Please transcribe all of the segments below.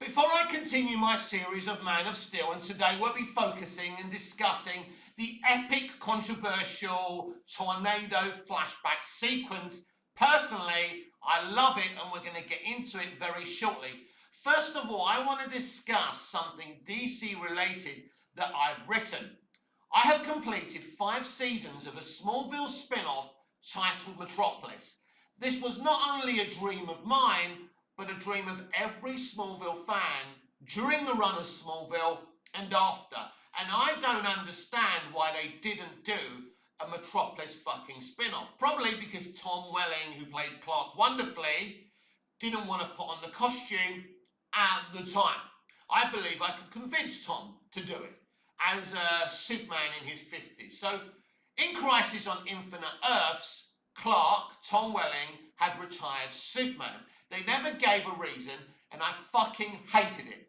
Before I continue my series of Man of Steel, and today we'll be focusing and discussing the epic, controversial tornado flashback sequence. Personally, I love it, and we're going to get into it very shortly. First of all, I want to discuss something DC related that I've written. I have completed 5 seasons of a Smallville spin-off titled Metropolis. This was not only a dream of mine, but a dream of every Smallville fan during the run of Smallville and after. And I don't understand why they didn't do a Metropolis fucking spin-off. Probably because Tom Welling, who played Clark wonderfully, didn't want to put on the costume at the time. I believe I could convince Tom to do it as Superman in his 50s. So, in Crisis on Infinite Earths, Clark, Tom Welling, had retired Superman. They never gave a reason, and I fucking hated it.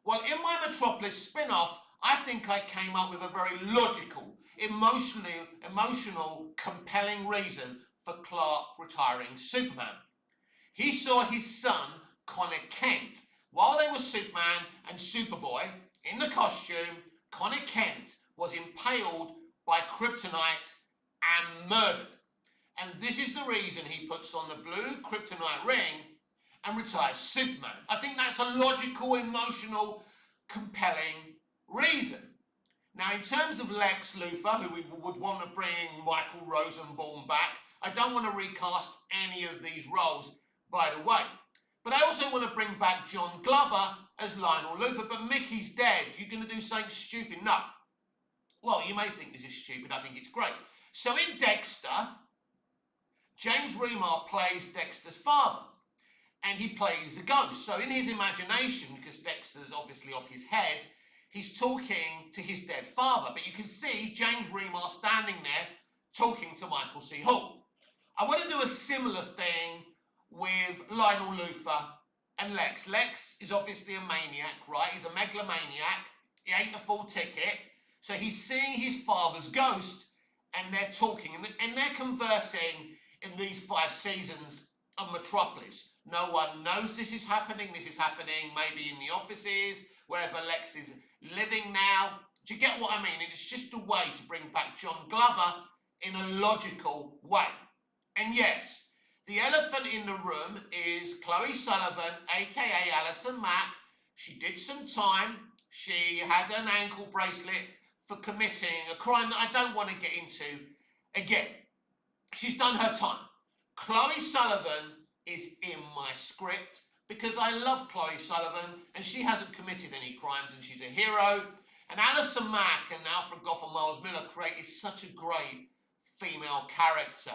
Well, in my Metropolis spin-off, I think I came up with a very logical, emotional, compelling reason for Clark retiring Superman. He saw his son, Connor Kent, while they were Superman and Superboy, in the costume. Connor Kent was impaled by kryptonite and murdered. And this is the reason he puts on the blue kryptonite ring and retires Superman. I think that's a logical, emotional, compelling reason. Now, in terms of Lex Luthor, who we would want to bring Michael Rosenbaum back, I don't want to recast any of these roles, by the way. But I also want to bring back John Glover as Lionel Luthor, but Mickey's dead. You're going to do something stupid? No. Well, you may think this is stupid. I think it's great. So in Dexter, James Remar plays Dexter's father, and he plays the ghost. So in his imagination, because Dexter's obviously off his head, he's talking to his dead father. But you can see James Remar standing there talking to Michael C. Hall. I want to do a similar thing with Lionel Luthor and Lex. Lex is obviously a maniac, right? He's a megalomaniac. He ain't a full ticket. So he's seeing his father's ghost, and they're talking, and they're conversing in these 5 seasons of Metropolis. No one knows this is happening. This is happening maybe in the offices, wherever Lex is living now. Do you get what I mean? It's just a way to bring back John Glover in a logical way. And yes, the elephant in the room is Chloe Sullivan, aka Alison Mack. She did some time. She had an ankle bracelet for committing a crime that I don't want to get into again. She's done her time. Chloe Sullivan is in my script because I love Chloe Sullivan and she hasn't committed any crimes and she's a hero. And Alison Mack and Alfred Gough and Miles Miller created such a great female character.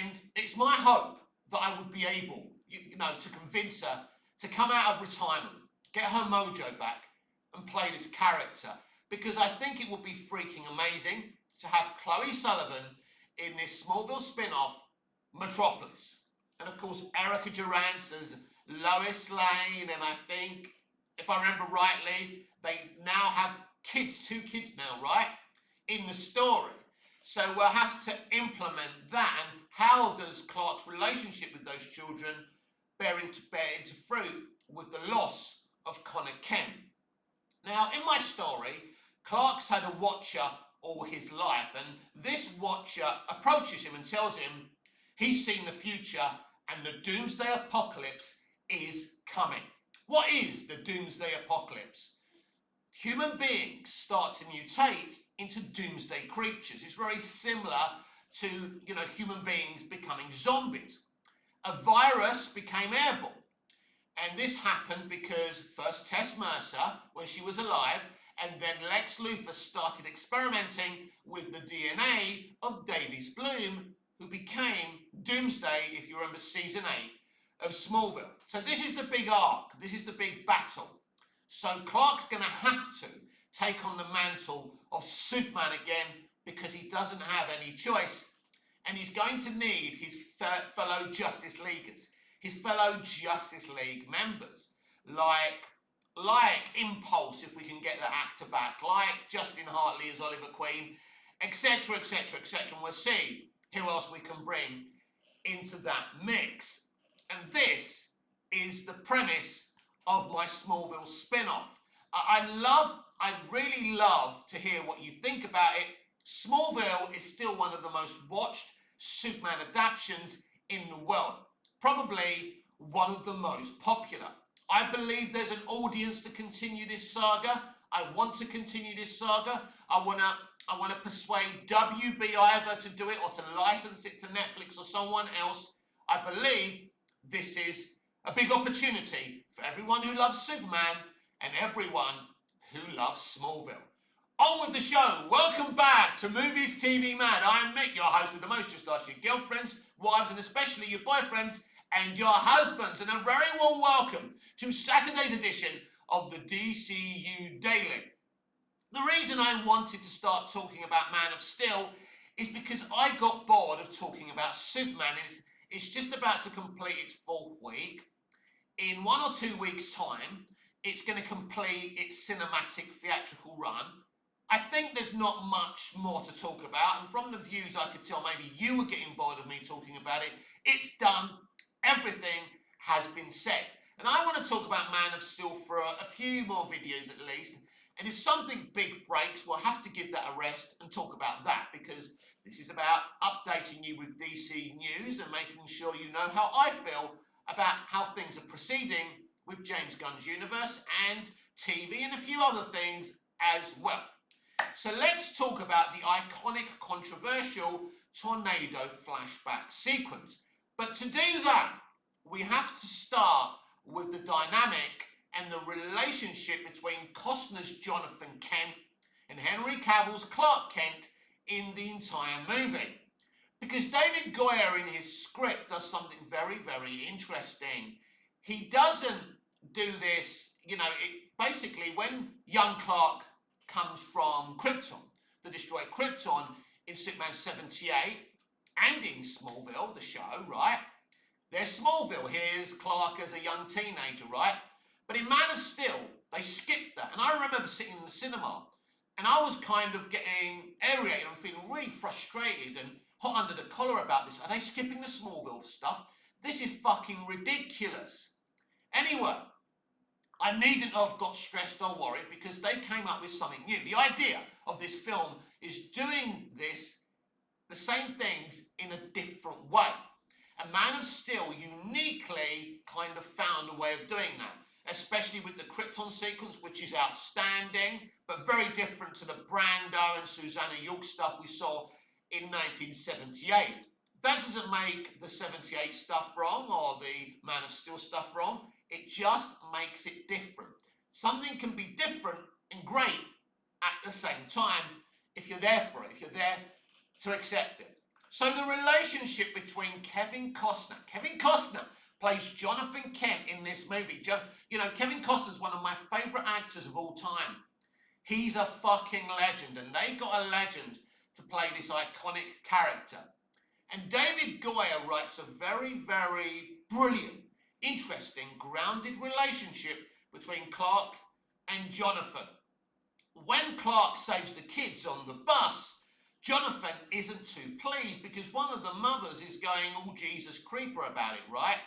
And it's my hope that I would be able, to convince her to come out of retirement, get her mojo back and play this character. Because I think it would be freaking amazing to have Chloe Sullivan in this Smallville spin-off, Metropolis. And of course, Erica Durance as Lois Lane, and I think, if I remember rightly, they now have 2 kids now, right? In the story. So we'll have to implement that, and how does Clark's relationship with those children bear into fruit with the loss of Connor Kent? Now, in my story, Clark's had a watcher all his life, and this watcher approaches him and tells him he's seen the future and the doomsday apocalypse is coming. What is the doomsday apocalypse? Human beings start to mutate into doomsday creatures. It's very similar to, human beings becoming zombies. A virus became airborne. And this happened because first Tess Mercer, when she was alive, and then Lex Luthor started experimenting with the DNA of Davis Bloom, who became Doomsday, if you remember season 8 of Smallville. So this is the big arc. This is the big battle. So Clark's going to have to take on the mantle of Superman again because he doesn't have any choice. And he's going to need his fellow Justice Leaguers, his fellow Justice League members, like Impulse, if we can get the actor back, like Justin Hartley as Oliver Queen, etc., etc., etc. And we'll see who else we can bring into that mix. And this is the premise of my Smallville spin-off. I really love to hear what you think about it. Smallville is still one of the most watched Superman adaptations in the world. Probably one of the most popular. I believe there's an audience to continue this saga. I want to continue this saga. I want to persuade WB either to do it or to license it to Netflix or someone else. I believe this is a big opportunity for everyone who loves Superman and everyone who loves Smallville. On with the show. Welcome back to Movies TV Mad. I'm Mick, your host with the most. Just ask your girlfriends, wives, and especially your boyfriends and your husbands. And a very warm welcome to Saturday's edition of the DCU Daily. The reason I wanted to start talking about Man of Steel is because I got bored of talking about Superman. It's just about to complete its 4th week. In 1 or 2 weeks' time, it's going to complete its cinematic theatrical run. I think there's not much more to talk about, and from the views I could tell maybe you were getting bored of me talking about it. It's done. Everything has been said. And I want to talk about Man of Steel for a few more videos at least. And if something big breaks, we'll have to give that a rest and talk about that, because this is about updating you with DC news and making sure you know how I feel about how things are proceeding with James Gunn's universe and TV and a few other things as well. So let's talk about the iconic, controversial tornado flashback sequence. But to do that, we have to start with the dynamic and the relationship between Costner's Jonathan Kent and Henry Cavill's Clark Kent in the entire movie. Because David Goyer in his script does something very, very interesting. He doesn't do this, basically when young Clark comes from Krypton, to destroy Krypton in Superman 78 and in Smallville, the show, right? There's Smallville, here's Clark as a young teenager, right? But in Man of Steel, they skipped that. And I remember sitting in the cinema and I was kind of getting aerated and feeling really frustrated and hot under the collar about this. Are they skipping the Smallville stuff? This is fucking ridiculous. Anyway, I needn't have got stressed or worried because they came up with something new. The idea of this film is doing the same things in a different way. And Man of Steel uniquely kind of found a way of doing that, especially with the Krypton sequence, which is outstanding, but very different to the Brando and Susanna York stuff we saw in 1978. That doesn't make the 78 stuff wrong or the Man of Steel stuff wrong. It just makes it different. Something can be different and great at the same time if you're there for it, if you're there to accept it. So the relationship between Kevin Costner plays Jonathan Kent in this movie. Kevin Costner's one of my favourite actors of all time. He's a fucking legend, and they got a legend to play this iconic character. And David Goyer writes a very, very brilliant, interesting, grounded relationship between Clark and Jonathan. When Clark saves the kids on the bus, Jonathan isn't too pleased because one of the mothers is going all Jesus creeper about it, right?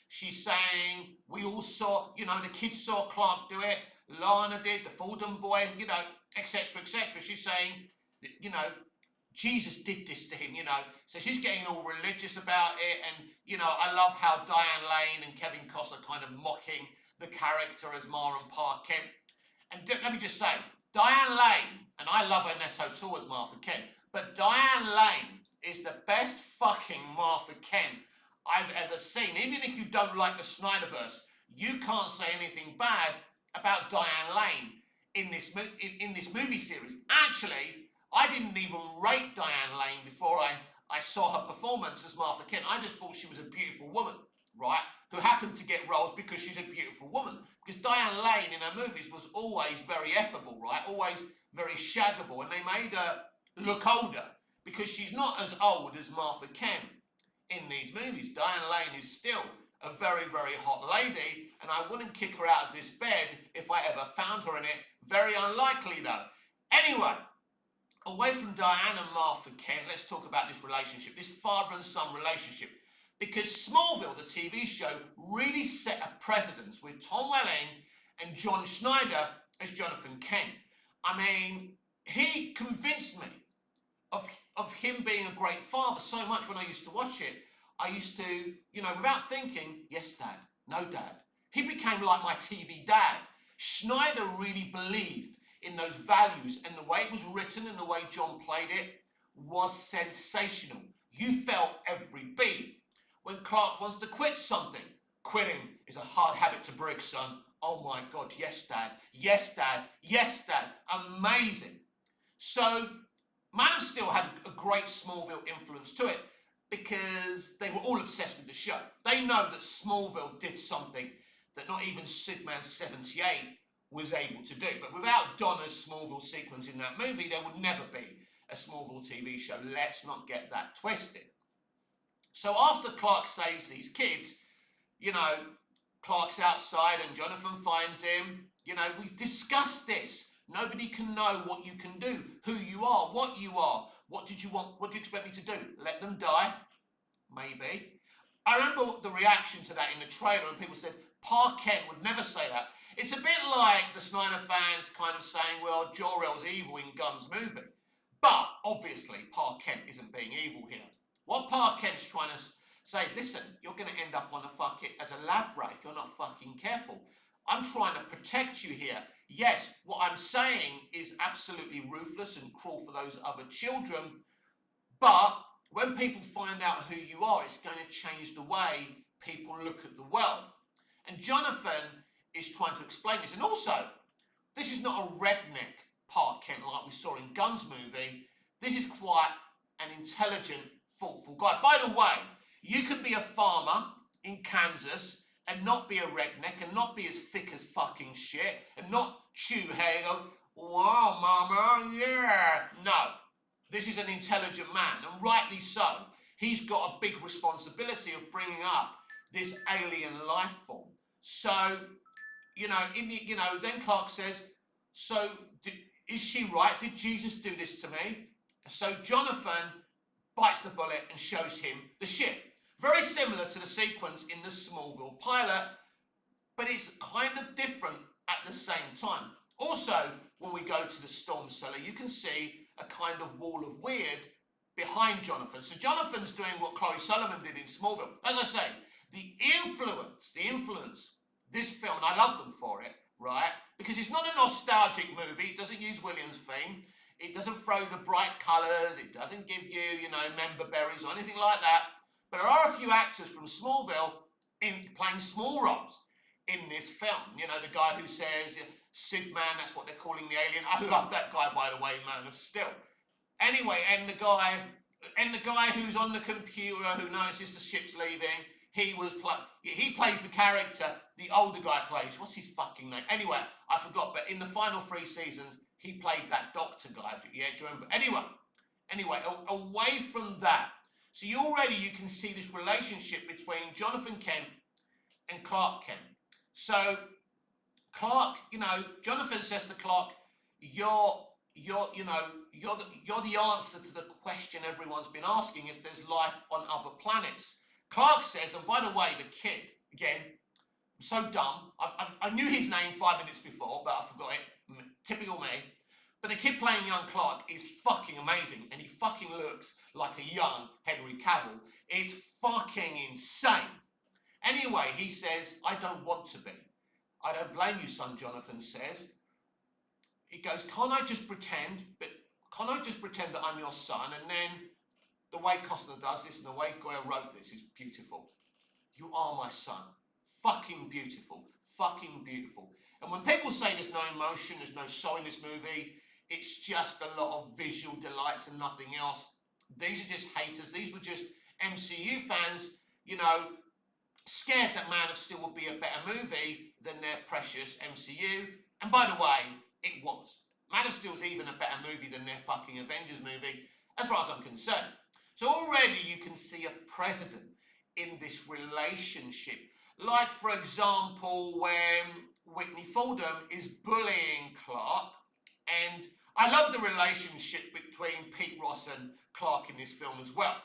She's saying, we all saw, the kids saw Clark do it, Lana did, the Fordham boy, etc., etc. She's saying, Jesus did this to him, So she's getting all religious about it. And, I love how Diane Lane and Kevin Costner kind of mocking the character as Mara and Pa Kent. And let me just say, Diane Lane, and I love her Netto too as Martha Kent, but Diane Lane is the best fucking Martha Kent I've ever seen. Even if you don't like the Snyderverse, you can't say anything bad about Diane Lane in this movie series. Actually, I didn't even rate Diane Lane before I saw her performance as Martha Kent. I just thought she was a beautiful woman, right? Who happened to get roles because she's a beautiful woman. Because Diane Lane in her movies was always very effable, right? Always very shaggable. And they made her look older because she's not as old as Martha Kent in these movies. Diane Lane is still a very, very hot lady, and I wouldn't kick her out of this bed if I ever found her in it. Very unlikely though. Anyway, away from Diane and Martha Kent, let's talk about this relationship, this father and son relationship. because Smallville, the TV show, really set a precedence with Tom Welling and John Schneider as Jonathan Kent. I mean, he convinced me of him being a great father so much when I used to watch it. I used to, without thinking, yes, Dad, no, Dad. He became like my TV dad. Schneider really believed in those values, and the way it was written and the way John played it was sensational. You felt every beat. When Clark wants to quit something, quitting is a hard habit to break, son. Oh my God, yes, Dad. Yes, Dad. Yes, Dad. Amazing. So, Man of Steel had a great Smallville influence to it because they were all obsessed with the show. They know that Smallville did something that not even Superman 78 was able to do. But without Donna's Smallville sequence in that movie, there would never be a Smallville TV show. Let's not get that twisted. So after Clark saves these kids, Clark's outside and Jonathan finds him. We've discussed this. Nobody can know what you can do, who you are, what you are. What did you want? What do you expect me to do? Let them die? Maybe. I remember the reaction to that in the trailer, and people said, Pa Kent would never say that. It's a bit like the Snyder fans kind of saying, well, Jor-El's evil in Gunn's movie. But, obviously, Pa Kent isn't being evil here. What Pa Kent's trying to say, listen, you're going to end up on as a lab rat if you're not fucking careful. I'm trying to protect you here. Yes, what I'm saying is absolutely ruthless and cruel for those other children, but when people find out who you are, it's going to change the way people look at the world. And Jonathan is trying to explain this. And also, this is not a redneck Pa Kent like we saw in Gunn's movie. This is quite an intelligent, thoughtful guy. By the way, you can be a farmer in Kansas and not be a redneck and not be as thick as fucking shit and not chew hair and go, wow, mama, yeah. No, this is an intelligent man, and rightly so. He's got a big responsibility of bringing up this alien life form. So, then Clark says, so is she right? Did Jesus do this to me? So Jonathan bites the bullet and shows him the ship. Very similar to the sequence in the Smallville pilot, but it's kind of different at the same time. Also, when we go to the storm cellar, you can see a kind of wall of weird behind Jonathan. So Jonathan's doing what Chloe Sullivan did in Smallville. As I say, the influence, this film, and I love them for it, right? Because it's not a nostalgic movie. It doesn't use Williams' theme. It doesn't throw the bright colours. It doesn't give you, member berries or anything like that. But there are a few actors from Smallville playing small roles in this film. The guy who says, Sid Man, that's what they're calling the alien. I love that guy, by the way, Man of Steel. Anyway, and the guy who's on the computer who notices the ship's leaving, he plays the character the older guy plays. What's his fucking name? Anyway, I forgot, but in the final 3 seasons, he played that doctor guy. Yeah, do you remember? Anyway, away from that, so you can see this relationship between Jonathan Kent and Clark Kent. So Clark, Jonathan says to Clark, you're the answer to the question everyone's been asking if there's life on other planets. Clark says, and by the way, the kid, again, I'm so dumb. I knew his name 5 minutes before, but I forgot it. Typical me. But the kid playing young Clark is fucking amazing, and he fucking looks like a young Henry Cavill. It's fucking insane. Anyway, he says, I don't want to be. I don't blame you, son, Jonathan says. He goes, can't I just pretend that I'm your son? And then the way Costner does this and the way Goya wrote this is beautiful. You are my son. Fucking beautiful. Fucking beautiful. And when people say there's no emotion, there's no soul in this movie, it's just a lot of visual delights and nothing else. These are just haters. These were just MCU fans, scared that Man of Steel would be a better movie than their precious MCU. And by the way, it was. Man of Steel is even a better movie than their fucking Avengers movie, as far as I'm concerned. So already you can see a precedent in this relationship. Like, for example, when Whitney Fordham is bullying Clark, and I love the relationship between Pete Ross and Clark in this film as well.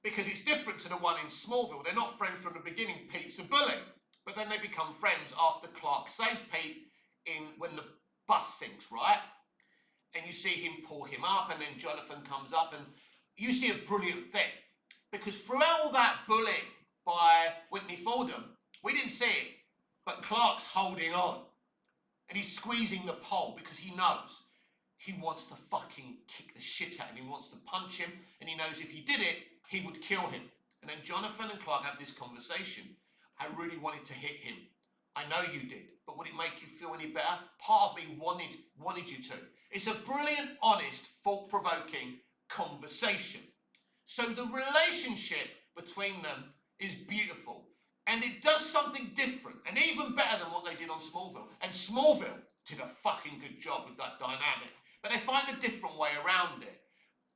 because it's different to the one in Smallville. They're not friends from the beginning. Pete's a bully, but then they become friends after Clark saves Pete when the bus sinks, right? And you see him pull him up, and then Jonathan comes up, and you see a brilliant thing. Because throughout all that bullying by Whitney Fordham, we didn't see it, but Clark's holding on. And he's squeezing the pole because he knows he wants to fucking kick the shit out of him. He wants to punch him, and he knows if he did it, he would kill him. And then Jonathan and Clark have this conversation. I really wanted to hit him. I know you did, but would it make you feel any better? Part of me wanted you to. It's a brilliant, honest, thought-provoking conversation. So the relationship between them is beautiful. And it does something different, and even better than what they did on Smallville. And Smallville did a fucking good job with that dynamic. But they find a different way around it.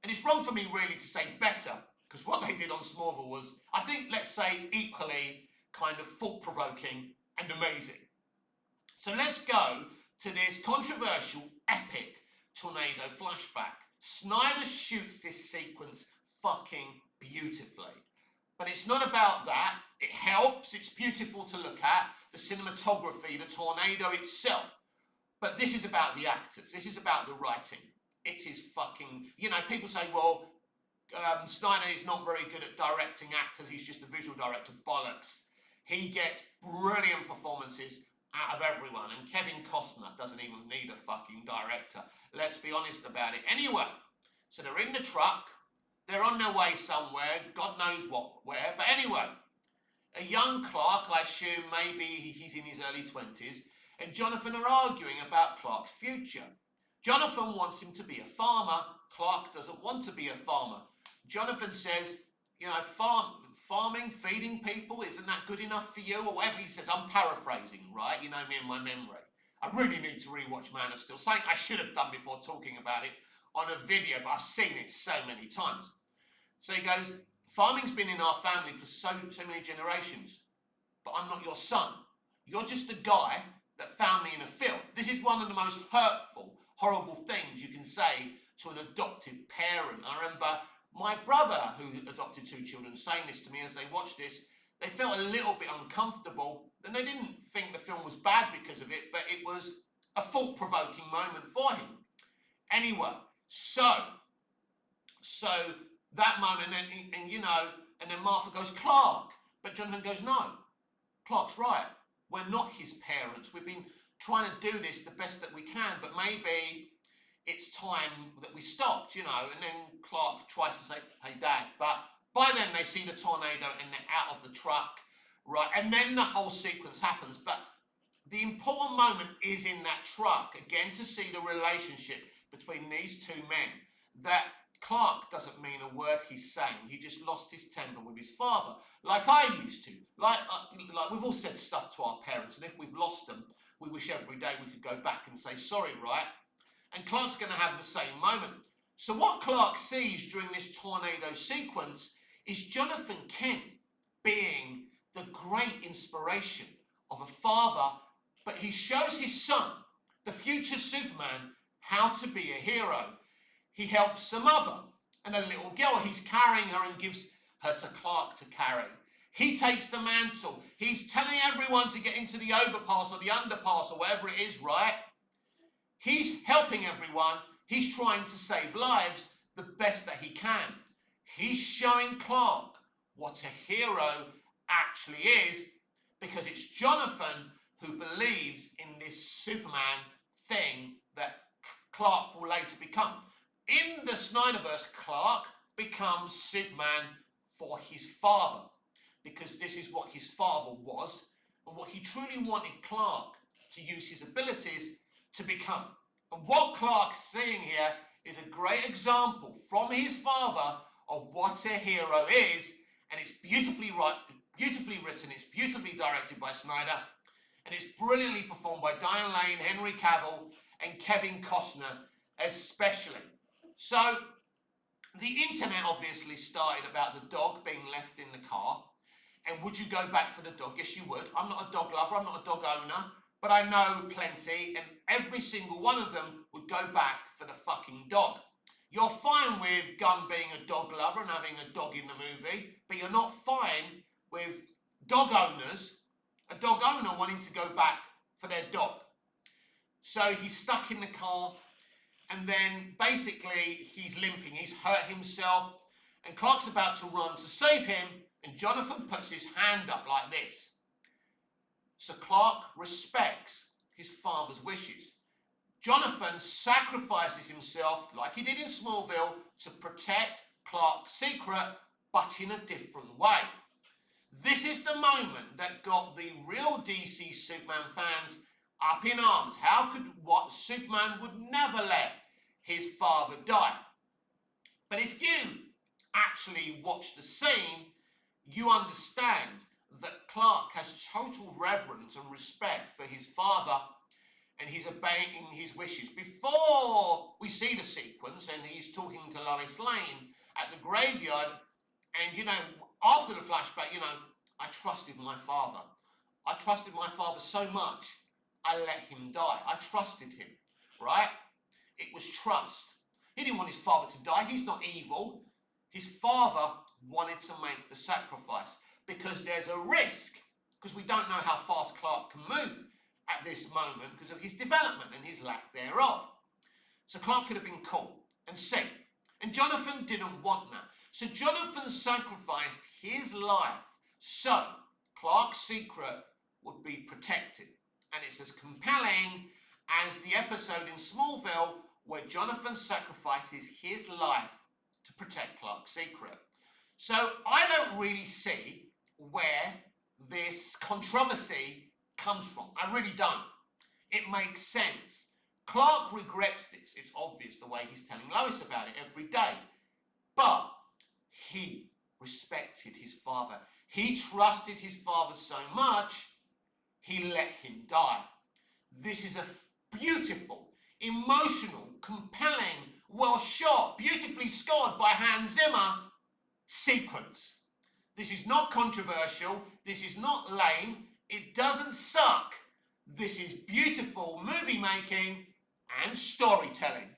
And it's wrong for me really to say better, because what they did on Smallville was, I think, let's say, equally kind of thought-provoking and amazing. So let's go to this controversial, epic tornado flashback. Snyder shoots this sequence fucking beautifully. But it's not about that. It helps. It's beautiful to look at. The cinematography, the tornado itself. But this is about the actors. This is about the writing. It is fucking... You know, people say, well, Snyder is not very good at directing actors. He's just a visual director. Bollocks. He gets brilliant performances out of everyone. And Kevin Costner doesn't even need a fucking director. Let's be honest about it. Anyway, so they're in the truck. They're on their way somewhere. God knows where. But anyway, a young Clark, I assume maybe he's in his early 20s, and Jonathan are arguing about Clark's future. Jonathan wants him to be a farmer. Clark doesn't want to be a farmer. Jonathan says, you know, farming, feeding people, isn't that good enough for you? Or whatever he says. I'm paraphrasing, right? You know me and my memory. I really need to rewatch Man of Steel. Something I should have done before talking about it on a video, but I've seen it so many times. So he goes, farming's been in our family for so many generations, but I'm not your son. You're just a guy that found me in a field. This is one of the most hurtful, horrible things you can say to an adoptive parent. I remember my brother, who adopted 2 children, saying this to me as they watched this. They felt a little bit uncomfortable, and they didn't think the film was bad because of it, but it was a thought-provoking moment for him. Anyway, so that moment, and you know, and then Martha goes, Clark. But Jonathan goes, no, Clark's right. We're not his parents. We've been trying to do this the best that we can, but maybe it's time that we stopped, you know. And then Clark tries to say, hey, Dad. But by then they see the tornado and they're out of the truck, right? And then the whole sequence happens. But the important moment is in that truck, again, to see the relationship between these 2 men, that Clark doesn't mean a word he's saying. He just lost his temper with his father, like I used to. Like we've all said stuff to our parents, and if we've lost them, we wish every day we could go back and say sorry, right? And Clark's going to have the same moment. So what Clark sees during this tornado sequence is Jonathan Kent being the great inspiration of a father, but he shows his son, the future Superman, how to be a hero. He helps a mother and a little girl. He's carrying her and gives her to Clark to carry. He takes the mantle. He's telling everyone to get into the overpass or the underpass or whatever it is, right? He's helping everyone. He's trying to save lives the best that he can. He's showing Clark what a hero actually is, because it's Jonathan who believes in this Superman thing that Clark will later become. In the Snyderverse, Clark becomes Superman for his father, because this is what his father was and what he truly wanted Clark to use his abilities to become. And what Clark's seeing here is a great example from his father of what a hero is, and it's beautifully written, it's beautifully directed by Snyder, and it's brilliantly performed by Diane Lane, Henry Cavill, and Kevin Costner especially. So, the internet obviously started about the dog being left in the car, and would you go back for the dog? Yes, you would. I'm not a dog lover, I'm not a dog owner, but I know plenty, and every single one of them would go back for the fucking dog. You're fine with Gunn being a dog lover and having a dog in the movie, but you're not fine with dog owners, a dog owner wanting to go back for their dog. So he's stuck in the car, and then basically he's limping, he's hurt himself, and Clark's about to run to save him, and Jonathan puts his hand up like this. So Clark respects his father's wishes. Jonathan sacrifices himself, like he did in Smallville, to protect Clark's secret, but in a different way. This is the moment that got the real DC Superman fans up in arms. How could Superman would never let his father die? But if you actually watch the scene, you understand that Clark has total reverence and respect for his father, and he's obeying his wishes. Before we see the sequence, and he's talking to Lois Lane at the graveyard, and after the flashback, I trusted my father. I trusted my father so much, I let him die. I trusted him, right? It was trust. He didn't want his father to die. He's not evil. His father wanted to make the sacrifice because there's a risk, because we don't know how fast Clark can move at this moment because of his development and his lack thereof. So Clark could have been cool and safe. And Jonathan didn't want that. So Jonathan sacrificed his life so Clark's secret would be protected. And it's as compelling as the episode in Smallville where Jonathan sacrifices his life to protect Clark's secret. So I don't really see where this controversy comes from. I really don't. It makes sense. Clark regrets this. It's obvious the way he's telling Lois about it every day. But he respected his father. He trusted his father so much, he let him die. This is a beautiful, emotional, compelling, well shot, beautifully scored by Hans Zimmer sequence. This is not controversial. This is not lame. It doesn't suck. This is beautiful movie making and storytelling.